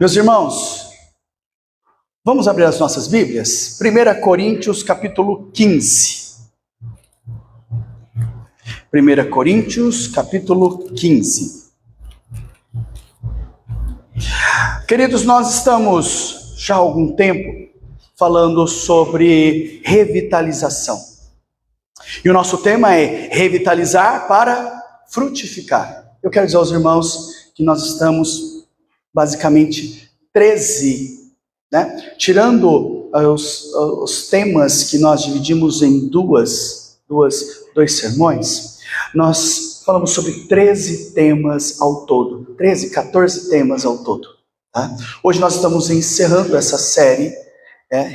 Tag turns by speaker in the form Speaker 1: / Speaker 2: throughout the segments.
Speaker 1: Meus irmãos, vamos abrir as nossas Bíblias? 1 Coríntios capítulo 15. 1 Coríntios capítulo 15. Queridos, nós estamos já há algum tempo falando sobre revitalização. E o nosso tema é revitalizar para frutificar. Eu quero dizer aos irmãos que nós estamos basicamente 13, tirando os temas que nós dividimos em dois sermões, nós falamos sobre 13 temas ao todo, 14 temas ao todo. Tá? Hoje nós estamos encerrando essa série,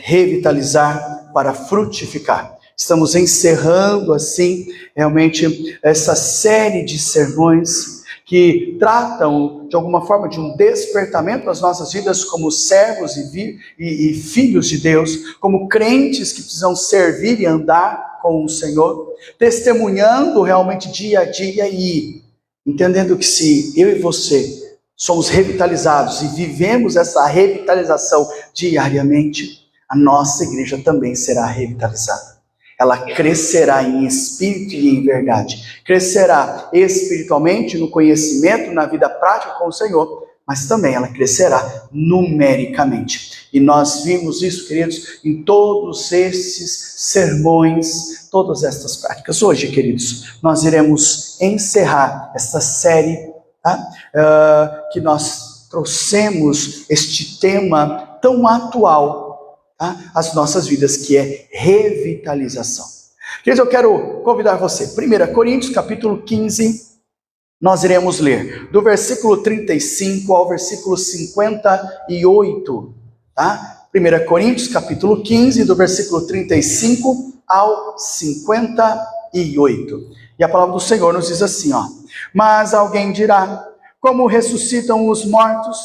Speaker 1: revitalizar para frutificar. Estamos encerrando assim, realmente, essa série de sermões que tratam, de alguma forma, de um despertamento das nossas vidas como servos e filhos de Deus, como crentes que precisam servir e andar com o Senhor, testemunhando realmente dia a dia e entendendo que se eu e você somos revitalizados e vivemos essa revitalização diariamente, a nossa igreja também será revitalizada. Ela crescerá em espírito e em verdade. Crescerá espiritualmente no conhecimento, na vida prática com o Senhor, mas também ela crescerá numericamente. E nós vimos isso, queridos, em todos esses sermões, todas estas práticas. Hoje, queridos, nós iremos encerrar esta série, que nós trouxemos este tema tão atual as nossas vidas, que é revitalização. Queridos, eu quero convidar você, 1 Coríntios capítulo 15, nós iremos ler do versículo 35 ao versículo 58, tá? 1 Coríntios capítulo 15, do versículo 35 ao 58. E a palavra do Senhor nos diz assim, mas alguém dirá, como ressuscitam os mortos,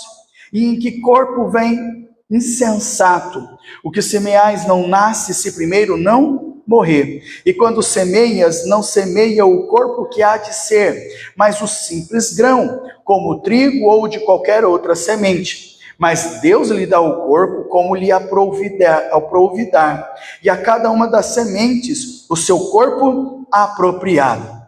Speaker 1: e em que corpo vem? Insensato, o que semeais não nasce se primeiro não morrer, e quando semeias, não semeia o corpo que há de ser, mas o simples grão, como o trigo ou de qualquer outra semente. Mas Deus lhe dá o corpo como lhe aprouvidar, e a cada uma das sementes o seu corpo apropriado.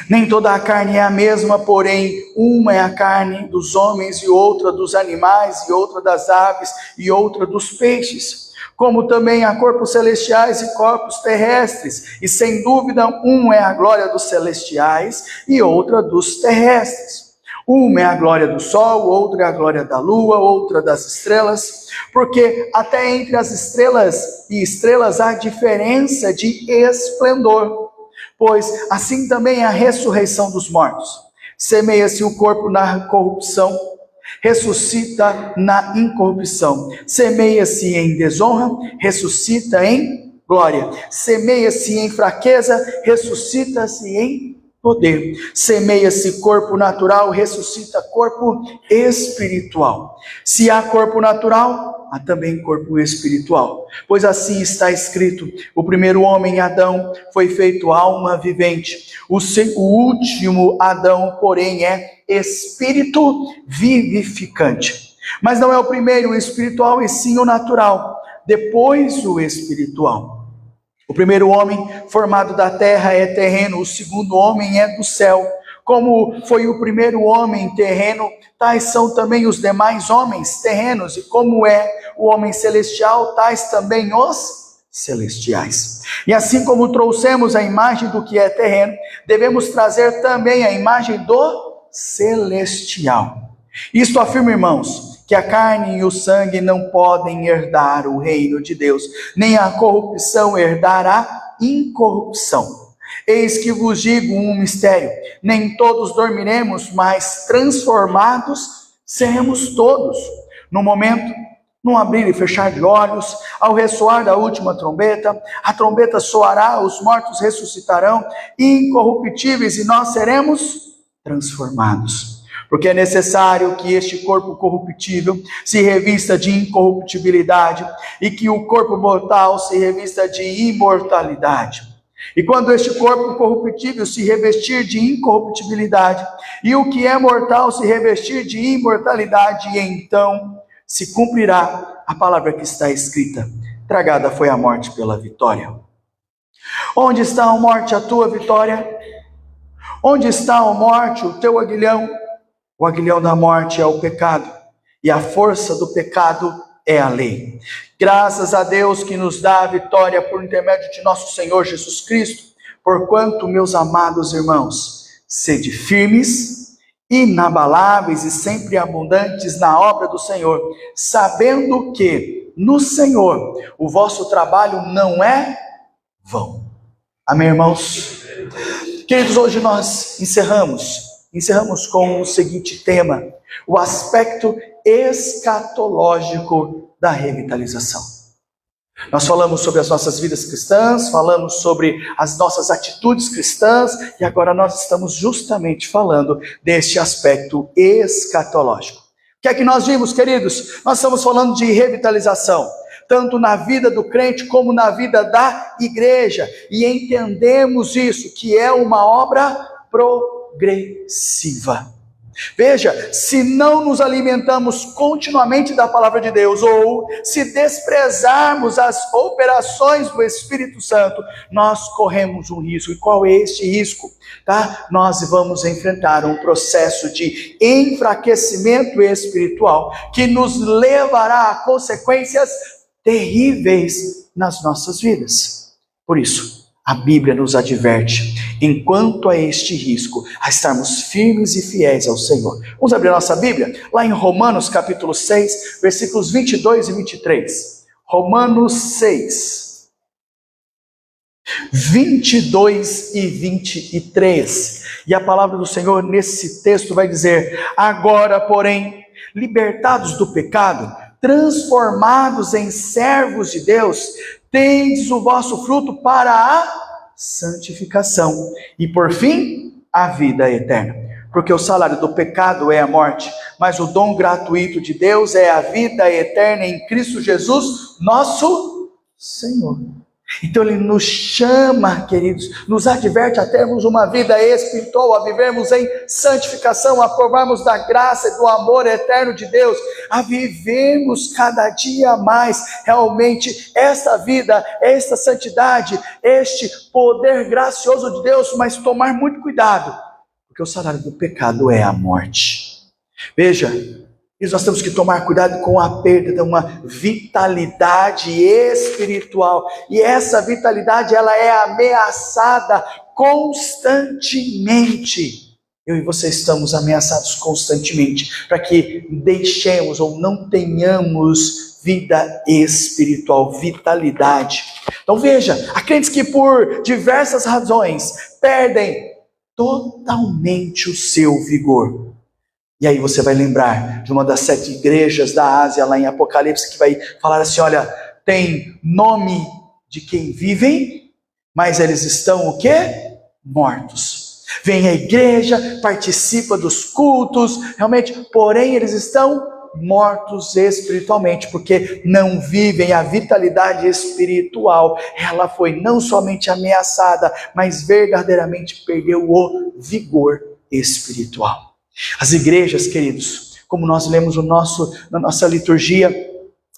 Speaker 1: Nem toda a carne é a mesma, porém, uma é a carne dos homens, e outra dos animais, e outra das aves, e outra dos peixes. Como também há corpos celestiais e corpos terrestres, e sem dúvida, um é a glória dos celestiais, e outra dos terrestres. Uma é a glória do sol, outra é a glória da lua, outra das estrelas, porque até entre as estrelas e estrelas há diferença de esplendor. Pois assim também é a ressurreição dos mortos. Semeia-se o corpo na corrupção, ressuscita na incorrupção. Semeia-se em desonra, ressuscita em glória. Semeia-se em fraqueza, ressuscita-se em poder. Semeia-se corpo natural, ressuscita corpo espiritual. Se há corpo natural, há também corpo espiritual. Pois assim está escrito, o primeiro homem, Adão, foi feito alma vivente. O último Adão, porém, é espírito vivificante. Mas não é o primeiro o espiritual, e sim o natural, depois o espiritual. O primeiro homem formado da terra é terreno, o segundo homem é do céu. Como foi o primeiro homem terreno, tais são também os demais homens terrenos, e como é o homem celestial, tais também os celestiais. E assim como trouxemos a imagem do que é terreno, devemos trazer também a imagem do celestial. Isto afirma, irmãos, que a carne e o sangue não podem herdar o reino de Deus, nem a corrupção herdar a incorrupção. Eis que vos digo um mistério, nem todos dormiremos, mas transformados seremos todos. No momento, num abrir e fechar de olhos, ao ressoar da última trombeta, a trombeta soará, os mortos ressuscitarão, incorruptíveis, e nós seremos transformados. Porque é necessário que este corpo corruptível se revista de incorruptibilidade, e que o corpo mortal se revista de imortalidade. E quando este corpo corruptível se revestir de incorruptibilidade, e o que é mortal se revestir de imortalidade, então se cumprirá a palavra que está escrita: tragada foi a morte pela vitória. Onde está, a morte, a tua vitória? Onde está, a morte, o teu aguilhão? O aguilhão da morte é o pecado, e a força do pecado é a lei. Graças a Deus que nos dá a vitória por intermédio de nosso Senhor Jesus Cristo. Porquanto, meus amados irmãos, sede firmes, inabaláveis e sempre abundantes na obra do Senhor, sabendo que no Senhor o vosso trabalho não é vão. Amém, irmãos? Queridos, hoje nós encerramos com o seguinte tema: o aspecto escatológico da revitalização. Nós falamos sobre as nossas vidas cristãs, falamos sobre as nossas atitudes cristãs, e agora nós estamos justamente falando deste aspecto escatológico. O que é que nós vimos, queridos? Nós estamos falando de revitalização, tanto na vida do crente como na vida da igreja, e entendemos isso, que é uma obra progressiva. Veja, se não nos alimentamos continuamente da palavra de Deus, ou se desprezarmos as operações do Espírito Santo, nós corremos um risco. E qual é este risco? Nós vamos enfrentar um processo de enfraquecimento espiritual, que nos levará a consequências terríveis nas nossas vidas. Por isso, a Bíblia nos adverte, enquanto a este risco, a estarmos firmes e fiéis ao Senhor. Vamos abrir a nossa Bíblia, lá em Romanos capítulo 6, versículos 22 e 23. Romanos 6, 22 e 23. E a palavra do Senhor nesse texto vai dizer: agora, porém, libertados do pecado, transformados em servos de Deus, tendes o vosso fruto para a santificação e, por fim, a vida eterna. Porque o salário do pecado é a morte, mas o dom gratuito de Deus é a vida eterna em Cristo Jesus, nosso Senhor. Então Ele nos chama, queridos, nos adverte a termos uma vida espiritual, a vivermos em santificação, a provarmos da graça e do amor eterno de Deus, a vivermos cada dia mais realmente esta vida, esta santidade, este poder gracioso de Deus, mas tomar muito cuidado, porque o salário do pecado é a morte. Veja, nós temos que tomar cuidado com a perda de uma vitalidade espiritual. E essa vitalidade, ela é ameaçada constantemente. Eu e você estamos ameaçados constantemente para que deixemos ou não tenhamos vida espiritual, vitalidade. Então veja, há crentes que por diversas razões perdem totalmente o seu vigor. E aí você vai lembrar de uma das 7 igrejas da Ásia, lá em Apocalipse, que vai falar assim: olha, tem nome de quem vivem, mas eles estão o quê? Mortos. Vem à igreja, participa dos cultos, realmente, porém eles estão mortos espiritualmente, porque não vivem a vitalidade espiritual. Ela foi não somente ameaçada, mas verdadeiramente perdeu o vigor espiritual. As igrejas, queridos, como nós lemos na nossa liturgia,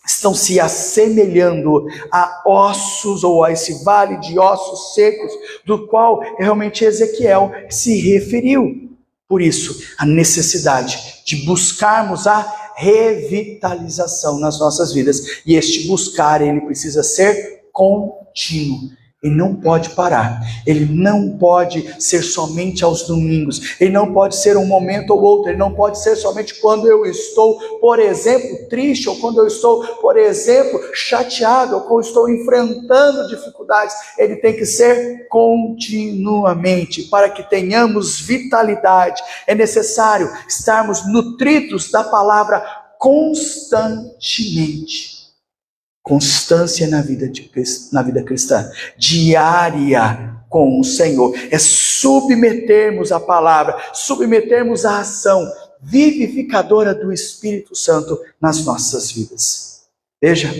Speaker 1: estão se assemelhando a ossos, ou a esse vale de ossos secos, do qual realmente Ezequiel se referiu. Por isso, a necessidade de buscarmos a revitalização nas nossas vidas. E este buscar, ele precisa ser contínuo. Ele não pode parar, ele não pode ser somente aos domingos, ele não pode ser um momento ou outro, ele não pode ser somente quando eu estou, por exemplo, triste, ou quando eu estou, por exemplo, chateado, ou quando eu estou enfrentando dificuldades. Ele tem que ser continuamente, para que tenhamos vitalidade. É necessário estarmos nutridos da palavra constantemente. Constância na vida cristã, diária com o Senhor, é submetermos a palavra, submetermos a ação vivificadora do Espírito Santo nas nossas vidas. Veja,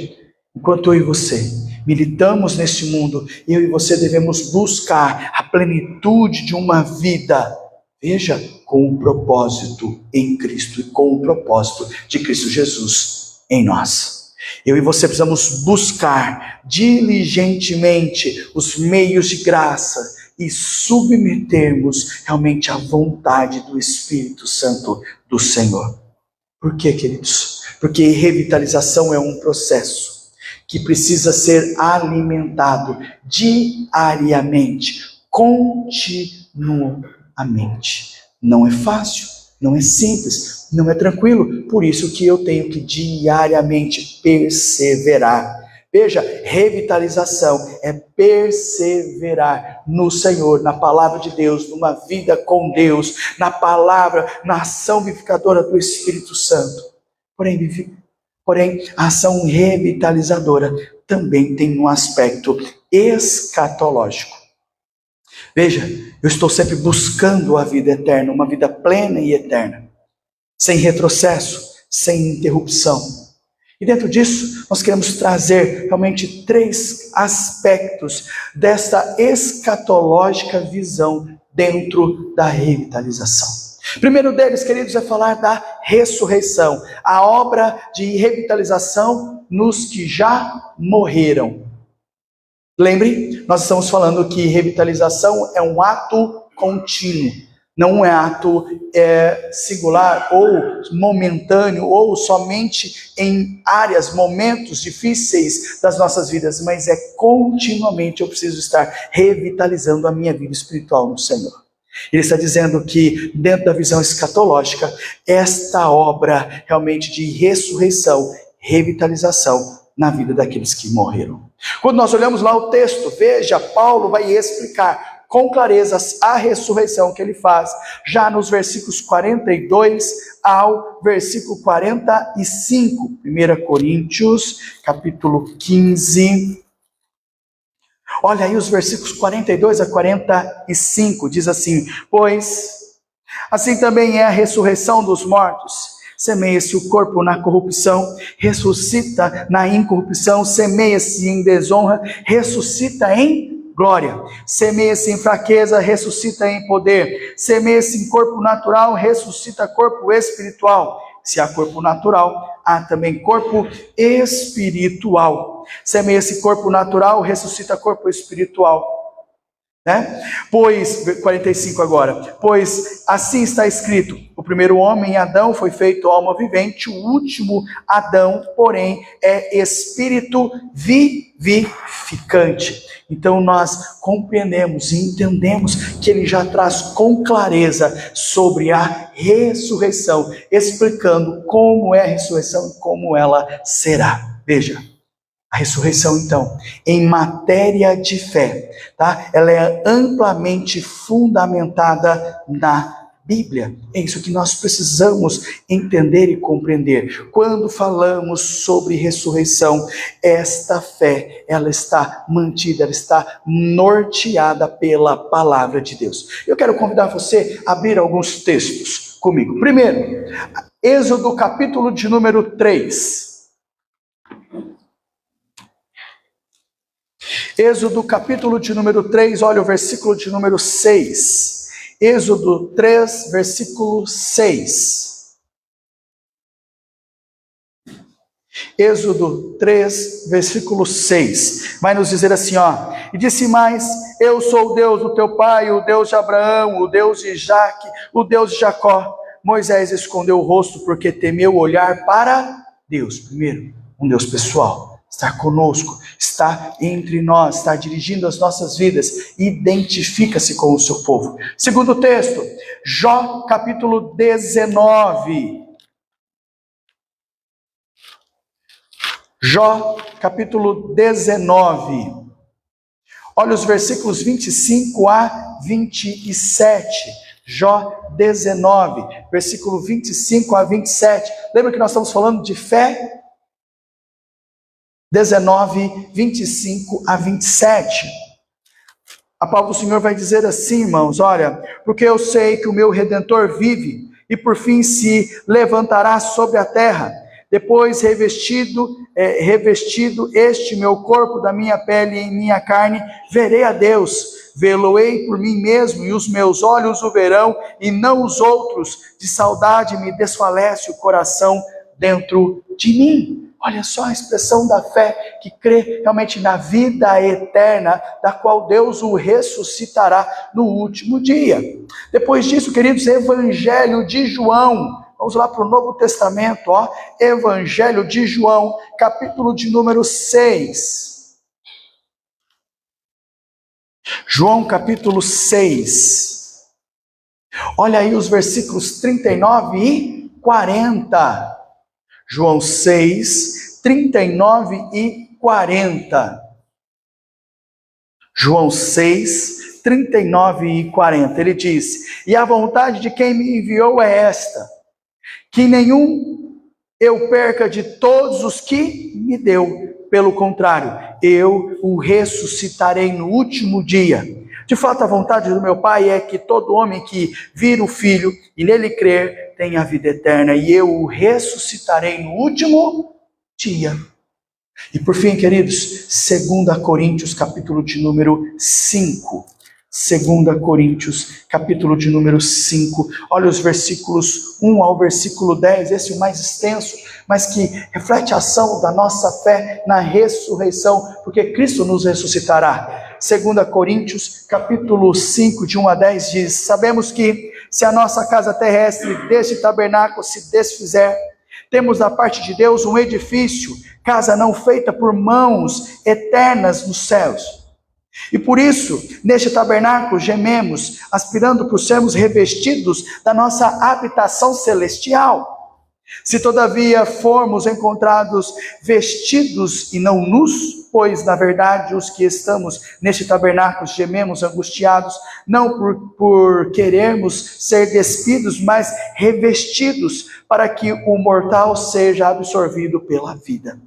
Speaker 1: enquanto eu e você militamos neste mundo, eu e você devemos buscar a plenitude de uma vida, veja, com um propósito em Cristo e com o propósito de Cristo Jesus em nós. Eu e você precisamos buscar diligentemente os meios de graça e submetermos realmente à vontade do Espírito Santo do Senhor. Por quê, queridos? Porque revitalização é um processo que precisa ser alimentado diariamente, continuamente. Não é fácil, não é simples, não é tranquilo, por isso que eu tenho que diariamente perseverar. Veja, revitalização é perseverar no Senhor, na palavra de Deus, numa vida com Deus, na palavra, na ação vivificadora do Espírito Santo. Porém, a ação revitalizadora também tem um aspecto escatológico. Veja, eu estou sempre buscando a vida eterna, uma vida plena e eterna, sem retrocesso, sem interrupção. E dentro disso, nós queremos trazer realmente 3 aspectos desta escatológica visão dentro da revitalização. O primeiro deles, queridos, é falar da ressurreição, a obra de revitalização nos que já morreram. Lembre, nós estamos falando que revitalização é um ato contínuo, não é ato singular ou momentâneo ou somente em áreas, momentos difíceis das nossas vidas, mas é continuamente eu preciso estar revitalizando a minha vida espiritual no Senhor. Ele está dizendo que dentro da visão escatológica, esta obra realmente de ressurreição, revitalização na vida daqueles que morreram. Quando nós olhamos lá o texto, veja, Paulo vai explicar com clareza a ressurreição que ele faz, já nos versículos 42 ao versículo 45, 1 Coríntios, capítulo 15. Olha aí os versículos 42 a 45, diz assim: pois assim também é a ressurreição dos mortos. Semeia-se o corpo na corrupção, ressuscita na incorrupção, semeia-se em desonra, ressuscita em glória. Semeia-se em fraqueza, ressuscita em poder. Semeia-se em corpo natural, ressuscita corpo espiritual. Se há corpo natural, há também corpo espiritual. Semeia-se corpo natural, ressuscita corpo espiritual. Pois, 45 agora, pois assim está escrito, o primeiro homem, Adão, foi feito alma vivente, o último Adão, porém, é espírito vivificante. Então nós compreendemos e entendemos que ele já traz com clareza sobre a ressurreição, explicando como é a ressurreição e como ela será. Veja. A ressurreição, então, em matéria de fé, tá? Ela é amplamente fundamentada na Bíblia. É isso que nós precisamos entender e compreender. Quando falamos sobre ressurreição, esta fé, ela está mantida, ela está norteada pela palavra de Deus. Eu quero convidar você a abrir alguns textos comigo. Primeiro, Êxodo capítulo de número 3. Êxodo capítulo de número 3, olha o versículo de número 6. Êxodo 3, versículo 6. Êxodo 3, versículo 6. Vai nos dizer assim, ó. E disse mais, eu sou o Deus do teu pai, o Deus de Abraão, o Deus de Isaque, o Deus de Jacó. Moisés escondeu o rosto porque temeu olhar para Deus. Primeiro, um Deus pessoal. Está conosco, está entre nós, está dirigindo as nossas vidas, identifica-se com o seu povo. Segundo texto, Jó capítulo 19. Jó capítulo 19. Olha os versículos 25 a 27. Jó 19, versículo 25 a 27. Lembra que nós estamos falando de fé? 19, 25 a 27. A palavra do Senhor vai dizer assim, irmãos, olha, porque eu sei que o meu Redentor vive, e por fim se levantará sobre a terra, depois revestido revestido este meu corpo da minha pele e em minha carne, verei a Deus, vê-lo-ei por mim mesmo, e os meus olhos o verão, e não os outros. De saudade me desfalece o coração dentro de mim. Olha só a expressão da fé que crê realmente na vida eterna, da qual Deus o ressuscitará no último dia. Depois disso, queridos, Evangelho de João. Vamos lá para o Novo Testamento, ó. Evangelho de João, capítulo de número 6. João, capítulo 6. Olha aí os versículos 39 e 40. João 6, 39 e 40. João 6, 39 e 40. Ele diz: e a vontade de quem me enviou é esta, que nenhum eu perca de todos os que me deu. Pelo contrário, eu o ressuscitarei no último dia. De fato, a vontade do meu Pai é que todo homem que vir o Filho e nele crer tenha a vida eterna, e eu o ressuscitarei no último dia. E por fim, queridos, 2 Coríntios, capítulo de número 5. 2 Coríntios, capítulo de número 5. Olha os versículos 1 ao versículo 10, esse é o mais extenso, mas que reflete a ação da nossa fé na ressurreição, porque Cristo nos ressuscitará. 2 Coríntios, capítulo 5, de 1 a 10, diz: sabemos que, se a nossa casa terrestre deste tabernáculo se desfizer, temos da parte de Deus um edifício, casa não feita por mãos, eternas nos céus. E por isso, neste tabernáculo gememos, aspirando por sermos revestidos da nossa habitação celestial. Se todavia formos encontrados vestidos e não nus, pois na verdade os que estamos neste tabernáculo gememos angustiados, não por querermos ser despidos, mas revestidos, para que o mortal seja absorvido pela vida.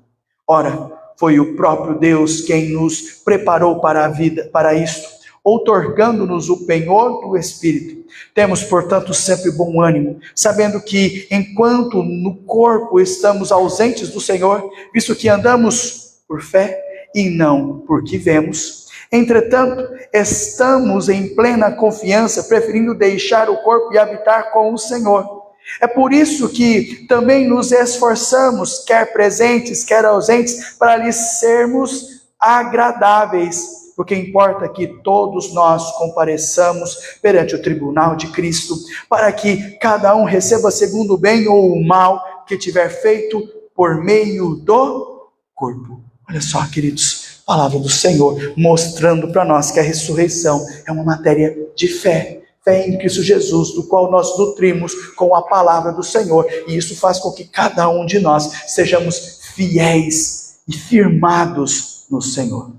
Speaker 1: Ora, foi o próprio Deus quem nos preparou para a vida, para isto, outorgando-nos o penhor do Espírito. Temos, portanto, sempre bom ânimo, sabendo que, enquanto no corpo estamos ausentes do Senhor, visto que andamos por fé e não porque vemos, entretanto, estamos em plena confiança, preferindo deixar o corpo e habitar com o Senhor. É por isso que também nos esforçamos, quer presentes, quer ausentes, para lhes sermos agradáveis, porque importa que todos nós compareçamos perante o tribunal de Cristo, para que cada um receba segundo o bem ou o mal que tiver feito por meio do corpo. Olha só, queridos, palavra do Senhor, mostrando para nós que a ressurreição é uma matéria de fé. Fé em Cristo Jesus, do qual nós nutrimos com a palavra do Senhor. E isso faz com que cada um de nós sejamos fiéis e firmados no Senhor.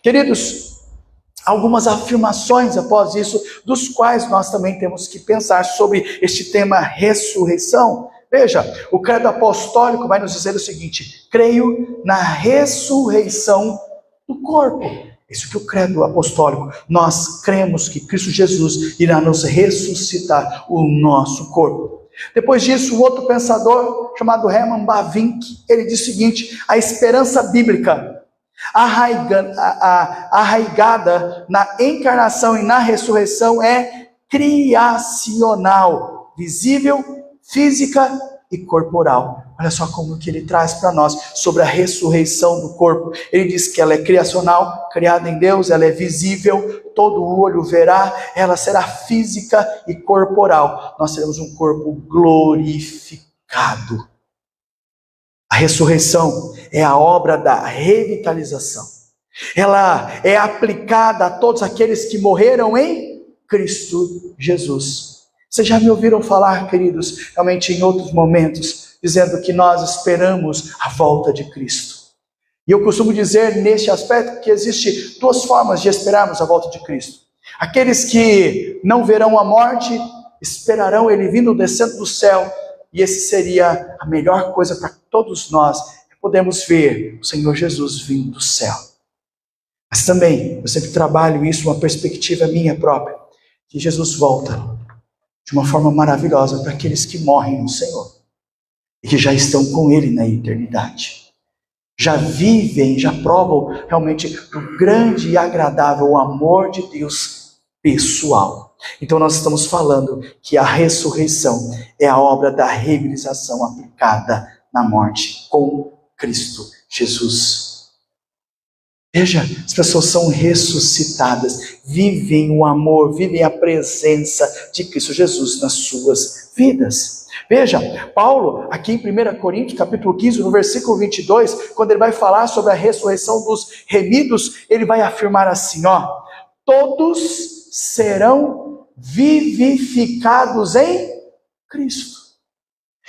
Speaker 1: Queridos, algumas afirmações após isso, dos quais nós também temos que pensar sobre este tema ressurreição. Veja, o credo apostólico vai nos dizer o seguinte: creio na ressurreição do corpo. Isso que o credo apostólico, nós cremos que Cristo Jesus irá nos ressuscitar o nosso corpo. Depois disso, um outro pensador chamado Herman Bavinck, ele diz o seguinte: a esperança bíblica arraigada na encarnação e na ressurreição é criacional, visível, física e corporal. Olha só como que ele traz para nós sobre a ressurreição do corpo. Ele diz que ela é criacional, criada em Deus, ela é visível, todo olho verá, ela será física e corporal. Nós teremos um corpo glorificado. A ressurreição é a obra da revitalização. Ela é aplicada a todos aqueles que morreram em Cristo Jesus. Vocês já me ouviram falar, queridos, realmente em outros momentos, dizendo que nós esperamos a volta de Cristo. E eu costumo dizer neste aspecto que existe duas formas de esperarmos a volta de Cristo. Aqueles que não verão a morte, esperarão Ele vindo descendo do céu, e esse seria a melhor coisa para todos nós, podemos ver o Senhor Jesus vindo do céu. Mas também, eu sempre trabalho isso, uma perspectiva minha própria, que Jesus volta de uma forma maravilhosa para aqueles que morrem no Senhor e que já estão com Ele na eternidade. já vivem, já provam realmente do grande e agradável amor de Deus pessoal. Então nós estamos falando que a ressurreição é a obra da realização aplicada na morte com Cristo Jesus. Veja, as pessoas são ressuscitadas, vivem o amor, vivem a presença de Cristo Jesus nas suas vidas. Veja, Paulo, aqui em 1 Coríntios, capítulo 15, no versículo 22, quando ele vai falar sobre a ressurreição dos remidos, ele vai afirmar assim, todos serão vivificados em Cristo.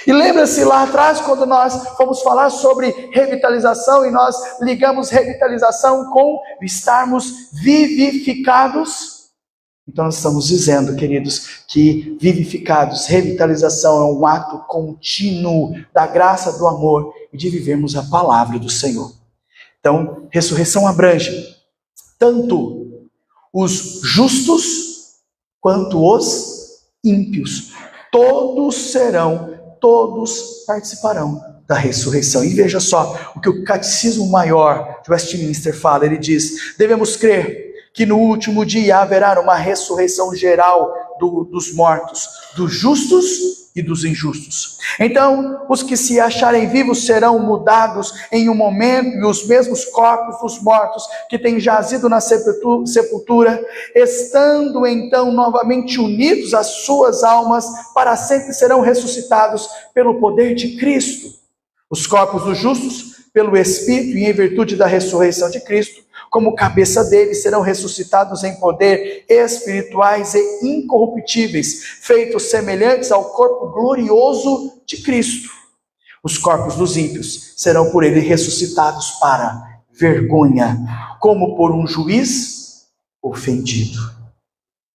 Speaker 1: E lembra-se lá atrás, quando nós fomos falar sobre revitalização, e nós ligamos revitalização com estarmos vivificados? Então nós estamos dizendo, queridos, que vivificados, revitalização é um ato contínuo da graça, do amor e de vivermos a palavra do Senhor. Então, ressurreição abrange tanto os justos quanto os ímpios. Todos participarão da ressurreição. E veja só o que o Catecismo Maior de Westminster fala. Ele diz: devemos crer que no último dia haverá uma ressurreição geral dos mortos, dos justos e dos injustos. Então, os que se acharem vivos serão mudados em um momento, e os mesmos corpos dos mortos que têm jazido na sepultura, estando então novamente unidos às suas almas, para sempre serão ressuscitados pelo poder de Cristo. Os corpos dos justos, pelo Espírito e em virtude da ressurreição de Cristo, como cabeça deles, serão ressuscitados em poder espirituais e incorruptíveis, feitos semelhantes ao corpo glorioso de Cristo. Os corpos dos ímpios serão por ele ressuscitados para vergonha, como por um juiz ofendido.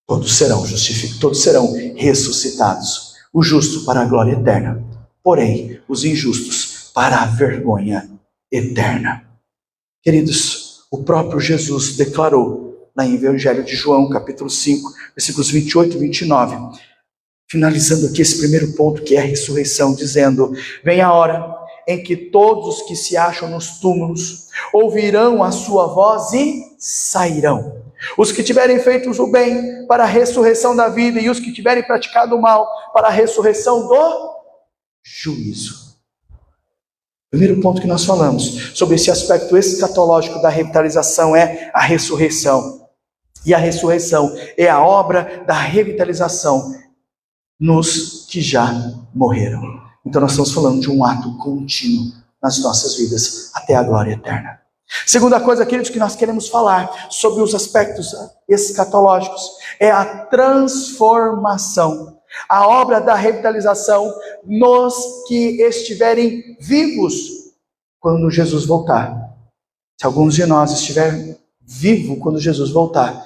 Speaker 1: Todos serão justificados, todos serão ressuscitados. O justo para a glória eterna, porém os injustos para a vergonha eterna. Queridos, o próprio Jesus declarou no Evangelho de João, capítulo 5, versículos 28 e 29, finalizando aqui esse primeiro ponto, que é a ressurreição, dizendo: vem a hora em que todos os que se acham nos túmulos ouvirão a sua voz e sairão. Os que tiverem feito o bem para a ressurreição da vida, e os que tiverem praticado o mal para a ressurreição do juízo. Primeiro ponto que nós falamos sobre esse aspecto escatológico da revitalização é a ressurreição. E a ressurreição é a obra da revitalização nos que já morreram. Então nós estamos falando de um ato contínuo nas nossas vidas até a glória eterna. Segunda coisa, queridos, que nós queremos falar sobre os aspectos escatológicos é a transformação. A obra da revitalização nos que estiverem vivos quando Jesus voltar. Se alguns de nós estiverem vivos quando Jesus voltar,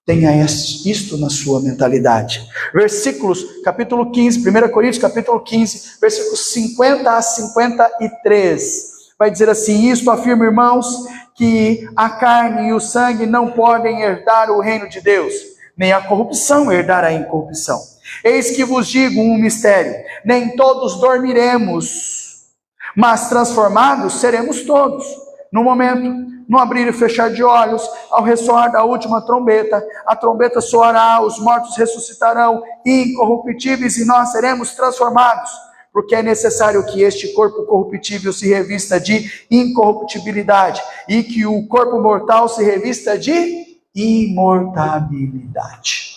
Speaker 1: tenha isto na sua mentalidade. Versículos, capítulo 15, 1 Coríntios, capítulo 15, versículos 50 a 53. Vai dizer assim: isto afirma, irmãos, que a carne e o sangue não podem herdar o reino de Deus, nem a corrupção herdar a incorrupção. Eis que vos digo um mistério: nem todos dormiremos, mas transformados seremos todos, no momento, no abrir e fechar de olhos, ao ressoar da última trombeta. A trombeta soará, os mortos ressuscitarão, incorruptíveis, e nós seremos transformados. Porque é necessário que este corpo corruptível se revista de incorruptibilidade, e que o corpo mortal se revista de imortalidade.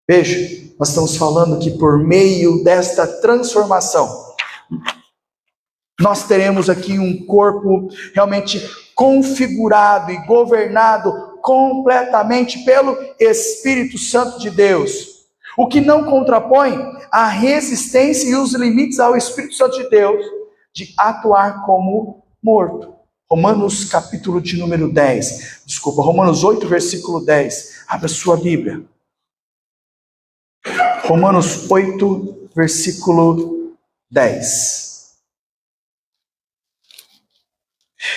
Speaker 1: Veja, nós estamos falando que por meio desta transformação, nós teremos aqui um corpo realmente configurado e governado completamente pelo Espírito Santo de Deus. O que não contrapõe a resistência e os limites ao Espírito Santo de Deus de atuar como morto. Romanos capítulo de número 10. Romanos 8, versículo 10. Abra sua Bíblia. Romanos 8, versículo 10.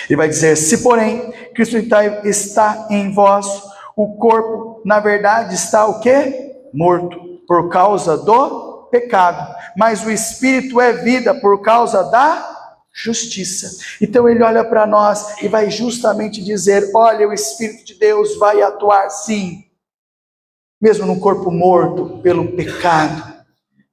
Speaker 1: Ele vai dizer: se porém Cristo está em vós, o corpo na verdade está o quê? Morto, por causa do pecado, mas o Espírito é vida por causa da justiça. Então ele olha para nós e vai justamente dizer: olha, o Espírito de Deus vai atuar sim, mesmo no corpo morto pelo pecado.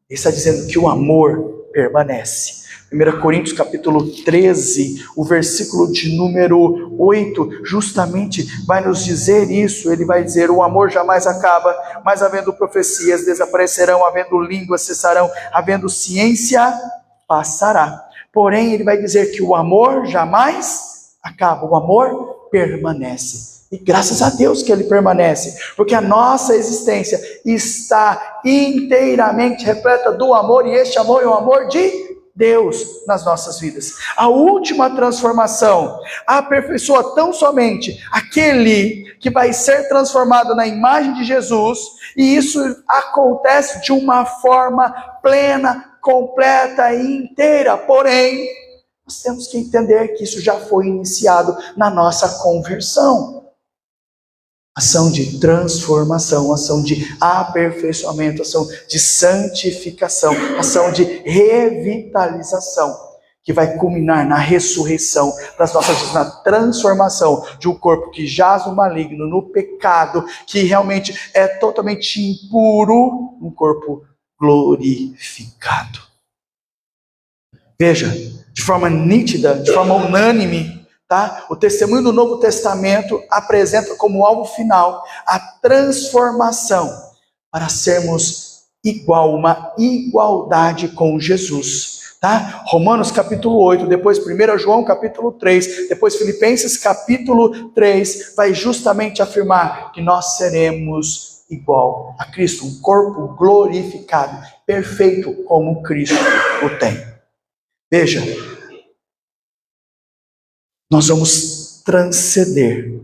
Speaker 1: Ele está dizendo que o amor permanece. 1 Coríntios capítulo 13, o versículo de número 8, justamente vai nos dizer isso. Ele vai dizer: o amor jamais acaba, mas havendo profecias desaparecerão, havendo línguas cessarão, havendo ciência passará. Porém, ele vai dizer que o amor jamais acaba, o amor permanece. E graças a Deus que ele permanece, porque a nossa existência está inteiramente repleta do amor, e este amor é o amor de Deus nas nossas vidas. A última transformação aperfeiçoa tão somente aquele que vai ser transformado na imagem de Jesus, e isso acontece de uma forma plena, completa e inteira. Porém, nós temos que entender que isso já foi iniciado na nossa conversão. Ação de transformação, ação de aperfeiçoamento, ação de santificação, ação de revitalização, que vai culminar na ressurreição das nossas vidas, na transformação de um corpo que jaz no maligno, no pecado, que realmente é totalmente impuro, um corpo glorificado. Veja, de forma nítida, de forma unânime, tá? O testemunho do Novo Testamento apresenta como alvo final a transformação para sermos igual, uma igualdade com Jesus, tá? Romanos capítulo 8, depois 1 João capítulo 3, depois Filipenses capítulo 3, vai justamente afirmar que nós seremos igual a Cristo, um corpo glorificado, perfeito como Cristo o tem. Veja, nós vamos transcender.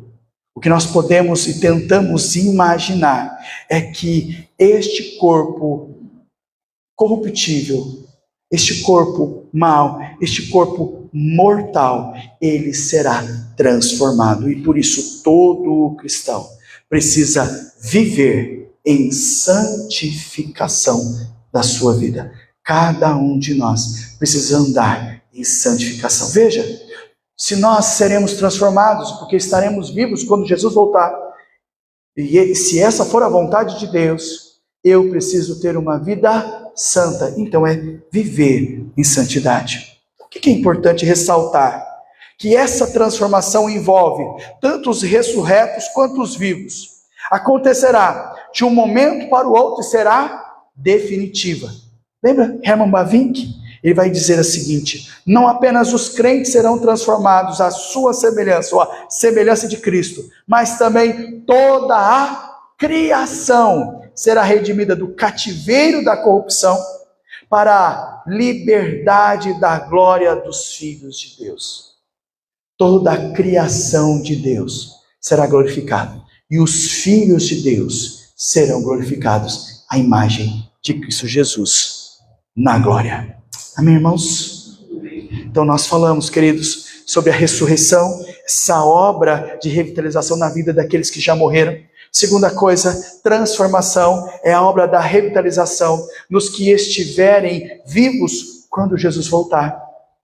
Speaker 1: O que nós podemos e tentamos imaginar é que este corpo corruptível, este corpo mau, este corpo mortal, ele será transformado. E por isso todo cristão precisa viver em santificação da sua vida. Cada um de nós precisa andar em santificação. Veja, se nós seremos transformados, porque estaremos vivos quando Jesus voltar, e se essa for a vontade de Deus, eu preciso ter uma vida santa. Então é viver em santidade. O que é importante ressaltar? Que essa transformação envolve tanto os ressurretos quanto os vivos. Acontecerá de um momento para o outro e será definitiva. Lembra Herman Bavinck? Ele vai dizer o seguinte: não apenas os crentes serão transformados à sua semelhança, ou à semelhança de Cristo, mas também toda a criação será redimida do cativeiro da corrupção para a liberdade da glória dos filhos de Deus. Toda a criação de Deus será glorificada, e os filhos de Deus serão glorificados à imagem de Cristo Jesus na glória. Amém, irmãos? Então nós falamos, queridos, sobre a ressurreição, essa obra de revitalização na vida daqueles que já morreram. Segunda coisa, transformação é a obra da revitalização nos que estiverem vivos quando Jesus voltar.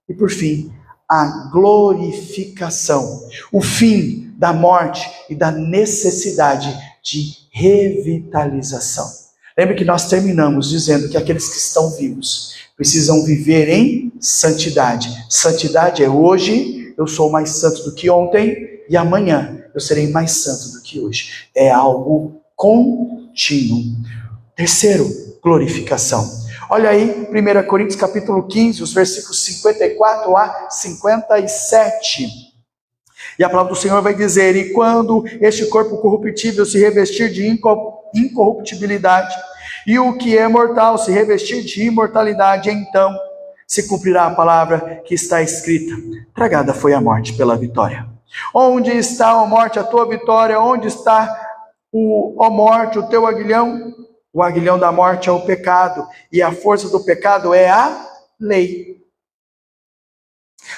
Speaker 1: E por fim, a glorificação, o fim da morte e da necessidade de revitalização. Lembre que nós terminamos dizendo que aqueles que estão vivos precisam viver em santidade. Santidade é hoje, eu sou mais santo do que ontem, e amanhã eu serei mais santo do que hoje. É algo contínuo. Terceiro, glorificação. Olha aí, 1 Coríntios capítulo 15, os versículos 54 a 57. E a palavra do Senhor vai dizer: e quando este corpo corruptível se revestir de incorruptibilidade, e o que é mortal se revestir de imortalidade, então se cumprirá a palavra que está escrita: tragada foi a morte pela vitória. Onde está, ó morte, a tua vitória? Onde está, ó morte, o teu aguilhão? O aguilhão da morte é o pecado, e a força do pecado é a lei.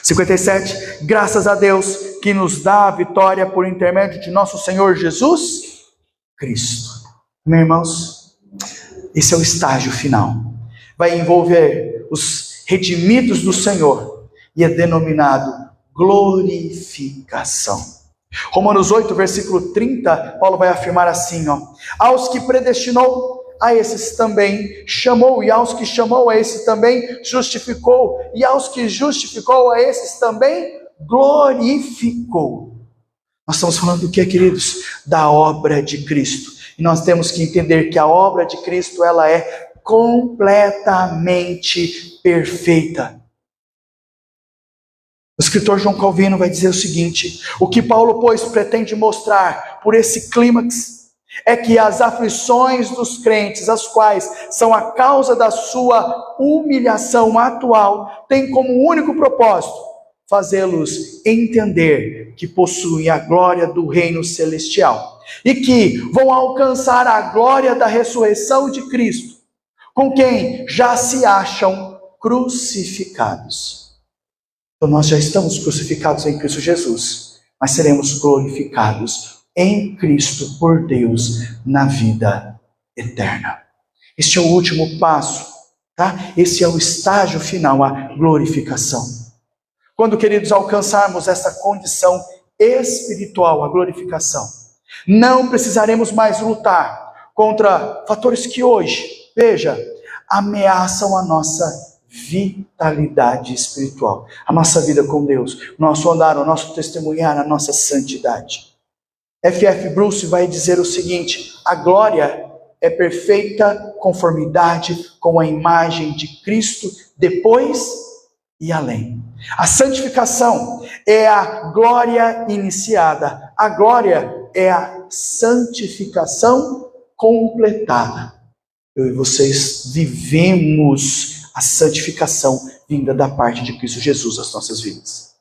Speaker 1: 57. Graças a Deus que nos dá a vitória por intermédio de nosso Senhor Jesus Cristo. Meus irmãos, esse é o estágio final. Vai envolver os redimidos do Senhor, e é denominado glorificação. Romanos 8, versículo 30, Paulo vai afirmar assim, aos que predestinou, a esses também chamou, e aos que chamou, a esses também justificou, e aos que justificou, a esses também glorificou. Nós estamos falando do que, queridos? Da obra de Cristo. E nós temos que entender que a obra de Cristo, ela é completamente perfeita. O escritor João Calvino vai dizer o seguinte: o que Paulo, pois, pretende mostrar por esse clímax é que as aflições dos crentes, as quais são a causa da sua humilhação atual, têm como único propósito fazê-los entender que possuem a glória do reino celestial e que vão alcançar a glória da ressurreição de Cristo, com quem já se acham crucificados. Então nós já estamos crucificados em Cristo Jesus, mas seremos glorificados em Cristo por Deus na vida eterna. Este é o último passo, tá? Esse é o estágio final, a glorificação. Quando, queridos, alcançarmos essa condição espiritual, a glorificação, não precisaremos mais lutar contra fatores que hoje, veja, ameaçam a nossa vitalidade espiritual, a nossa vida com Deus, o nosso andar, o nosso testemunhar, a nossa santidade. F.F. Bruce vai dizer o seguinte: a glória é perfeita conformidade com a imagem de Cristo depois e além. A santificação é a glória iniciada, a glória é a santificação completada. Eu e vocês vivemos a santificação vinda da parte de Cristo Jesus às nossas vidas.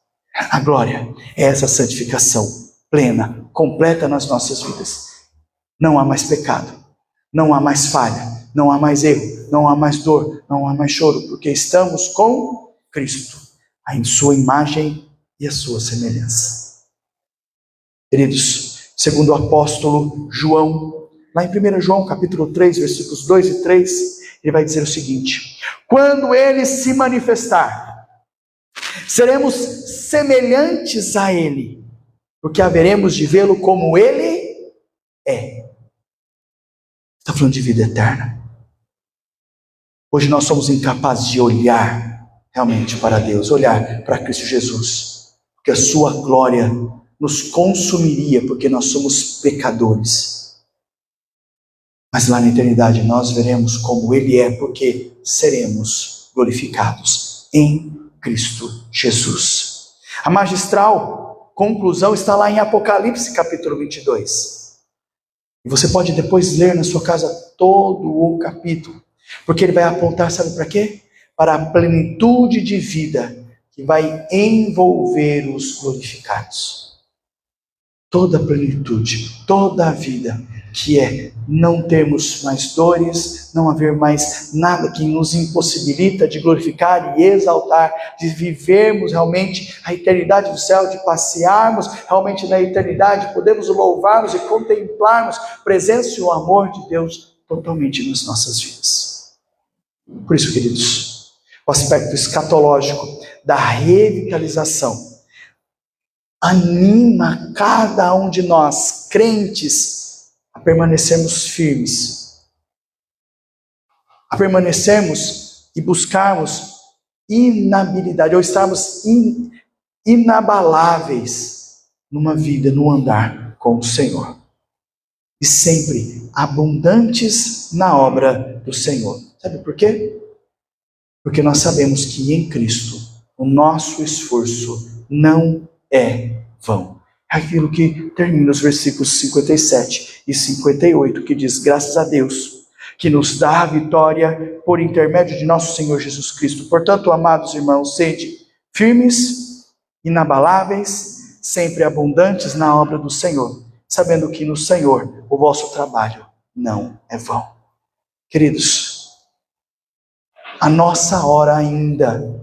Speaker 1: A glória é essa santificação plena, completa nas nossas vidas. Não há mais pecado, não há mais falha, não há mais erro, não há mais dor, não há mais choro, porque estamos com Cristo, em sua imagem e a sua semelhança. Queridos, segundo o apóstolo João, lá em 1 João capítulo 3, versículos 2 e 3, ele vai dizer o seguinte: quando ele se manifestar, seremos semelhantes a ele, porque haveremos de vê-lo como ele é. Está falando de vida eterna. Hoje nós somos incapazes de olhar realmente para Deus, olhar para Cristo Jesus, porque a sua glória nos consumiria, porque nós somos pecadores. Mas lá na eternidade nós veremos como Ele é, porque seremos glorificados em Cristo Jesus. A magistral conclusão está lá em Apocalipse capítulo 22. E você pode depois ler na sua casa todo o capítulo, porque ele vai apontar, sabe para quê? Para a plenitude de vida que vai envolver os glorificados. Toda a plenitude, toda a vida, que é não termos mais dores, não haver mais nada que nos impossibilita de glorificar e exaltar, de vivermos realmente a eternidade do céu, de passearmos realmente na eternidade, podemos louvarmos e contemplarmos a presença e o amor de Deus totalmente nas nossas vidas. Por isso, queridos, o aspecto escatológico da revitalização anima cada um de nós, crentes, a permanecermos firmes, a permanecermos e buscarmos inabilidade, ou estarmos inabaláveis numa vida, no andar com o Senhor. E sempre abundantes na obra do Senhor. Sabe por quê? Porque nós sabemos que em Cristo o nosso esforço não é vão. É aquilo que termina os versículos 57 e 58, que diz: graças a Deus, que nos dá a vitória por intermédio de nosso Senhor Jesus Cristo. Portanto, amados irmãos, sede firmes, inabaláveis, sempre abundantes na obra do Senhor, sabendo que no Senhor o vosso trabalho não é vão. Queridos, a nossa hora ainda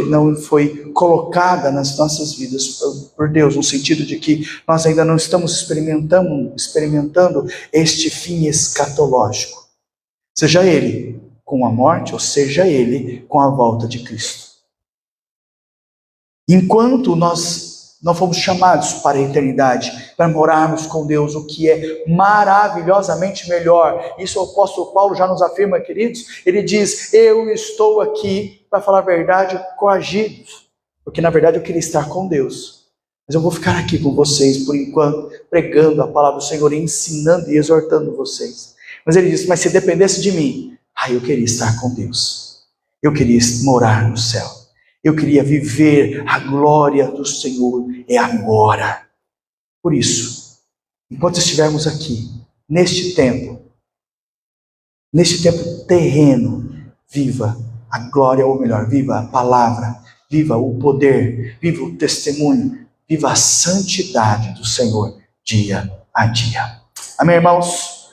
Speaker 1: não foi colocada nas nossas vidas por Deus, no sentido de que nós ainda não estamos experimentando este fim escatológico. Seja ele com a morte, ou seja ele com a volta de Cristo. Enquanto nós não fomos chamados para a eternidade, para morarmos com Deus, o que é maravilhosamente melhor. Isso o apóstolo Paulo já nos afirma, queridos. Ele diz: eu estou aqui, para falar a verdade, coagido, porque na verdade eu queria estar com Deus. Mas eu vou ficar aqui com vocês por enquanto, pregando a palavra do Senhor, ensinando e exortando vocês. Mas ele diz: mas se dependesse de mim, eu queria estar com Deus. Eu queria morar no céu. Eu queria viver a glória do Senhor. É agora. Por isso, enquanto estivermos aqui, neste tempo terreno, viva a glória, ou melhor, viva a palavra, viva o poder, viva o testemunho, viva a santidade do Senhor dia a dia. Amém, irmãos?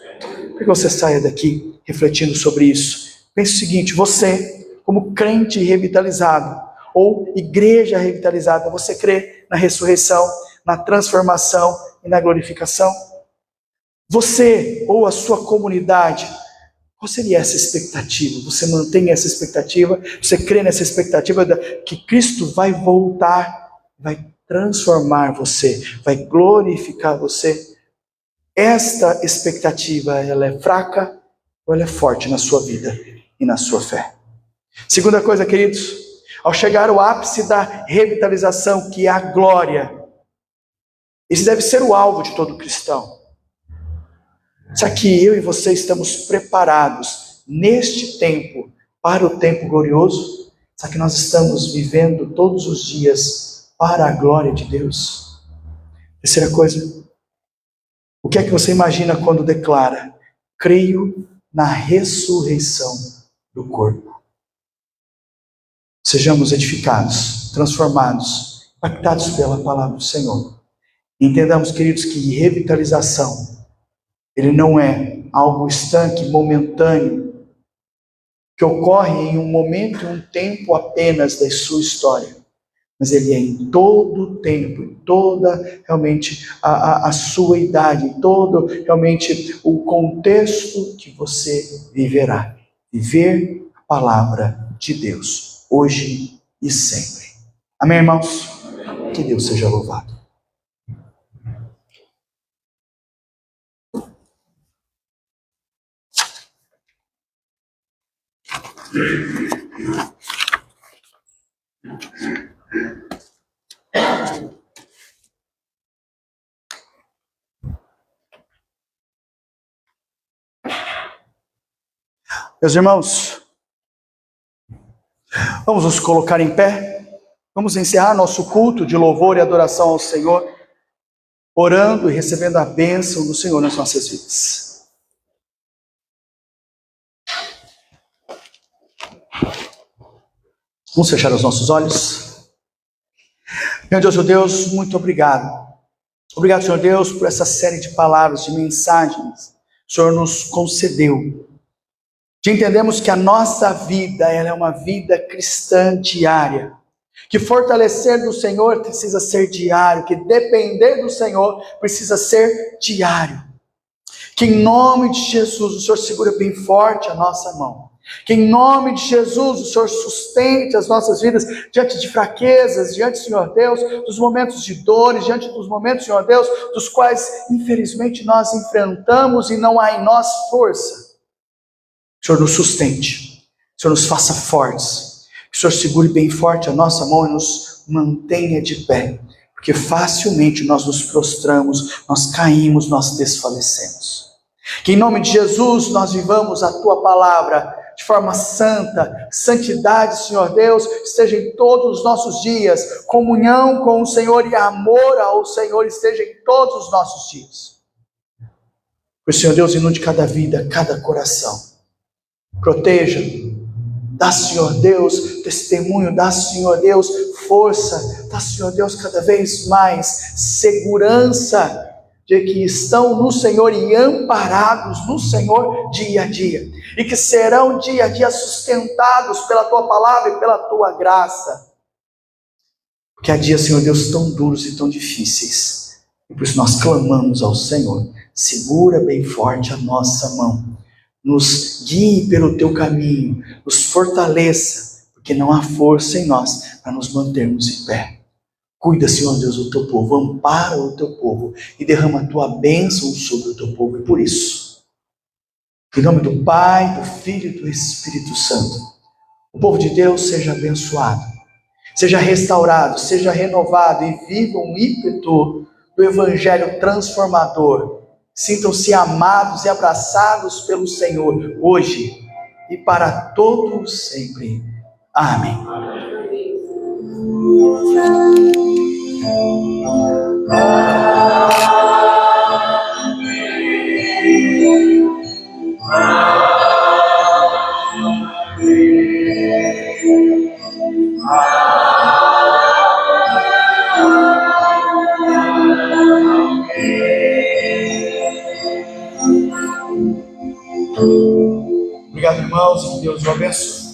Speaker 1: Para que você saia daqui refletindo sobre isso, pense o seguinte: você, como crente revitalizado, ou igreja revitalizada, você crê na ressurreição, na transformação e na glorificação? Você ou a sua comunidade, qual seria essa expectativa? Você mantém essa expectativa? Você crê nessa expectativa que Cristo vai voltar, vai transformar você, vai glorificar você? Esta expectativa, ela é fraca ou ela é forte na sua vida e na sua fé? Segunda coisa, queridos, ao chegar ao ápice da revitalização, que é a glória, esse deve ser o alvo de todo cristão. Será que eu e você estamos preparados neste tempo para o tempo glorioso? Será que nós estamos vivendo todos os dias para a glória de Deus? Terceira coisa, o que é que você imagina quando declara: creio na ressurreição do corpo? Sejamos edificados, transformados, impactados pela palavra do Senhor. Entendamos, queridos, que revitalização, ele não é algo estanque, momentâneo, que ocorre em um momento, um tempo apenas da sua história, mas ele é em todo o tempo, em toda realmente a sua idade, em todo realmente o contexto que você viverá. Viver a palavra de Deus, hoje e sempre. Amém, irmãos? Que Deus seja louvado. Meus irmãos, vamos nos colocar em pé, vamos encerrar nosso culto de louvor e adoração ao Senhor, orando e recebendo a bênção do Senhor nas nossas vidas. Vamos fechar os nossos olhos. Meu Deus, meu Deus, muito obrigado. Obrigado, Senhor Deus, por essa série de palavras, de mensagens que o Senhor nos concedeu. De entendermos que a nossa vida, ela é uma vida cristã diária. Que fortalecer do Senhor precisa ser diário. Que depender do Senhor precisa ser diário. Que em nome de Jesus o Senhor segure bem forte a nossa mão. Que em nome de Jesus o Senhor sustente as nossas vidas diante de fraquezas, diante, Senhor Deus, dos momentos de dores, diante dos momentos, Senhor Deus, dos quais infelizmente nós enfrentamos e não há em nós força. Que o Senhor nos sustente, que o Senhor nos faça fortes, que o Senhor segure bem forte a nossa mão e nos mantenha de pé, porque facilmente nós nos prostramos, nós caímos, nós desfalecemos. Que em nome de Jesus nós vivamos a Tua palavra de forma santa, santidade, Senhor Deus, esteja em todos os nossos dias, comunhão com o Senhor e amor ao Senhor esteja em todos os nossos dias. Por Senhor Deus, inunde cada vida, cada coração. Proteja, dá, Senhor Deus, testemunho, dá, Senhor Deus, força, dá, Senhor Deus, cada vez mais segurança de que estão no Senhor e amparados no Senhor dia a dia, e que serão dia a dia sustentados pela Tua palavra e pela Tua graça, porque há dias, Senhor Deus, tão duros e tão difíceis, e por isso nós clamamos ao Senhor: segura bem forte a nossa mão, nos guie pelo Teu caminho, nos fortaleça, porque não há força em nós para nos mantermos em pé. Cuida, Senhor Deus, do teu povo, ampara o teu povo e derrama a tua bênção sobre o teu povo. E por isso, em nome do Pai, do Filho e do Espírito Santo, o povo de Deus seja abençoado, seja restaurado, seja renovado e viva um ímpeto do Evangelho transformador. Sintam-se amados e abraçados pelo Senhor, hoje e para todos sempre. Amém. Obrigado, irmãos, que Deus o abençoe.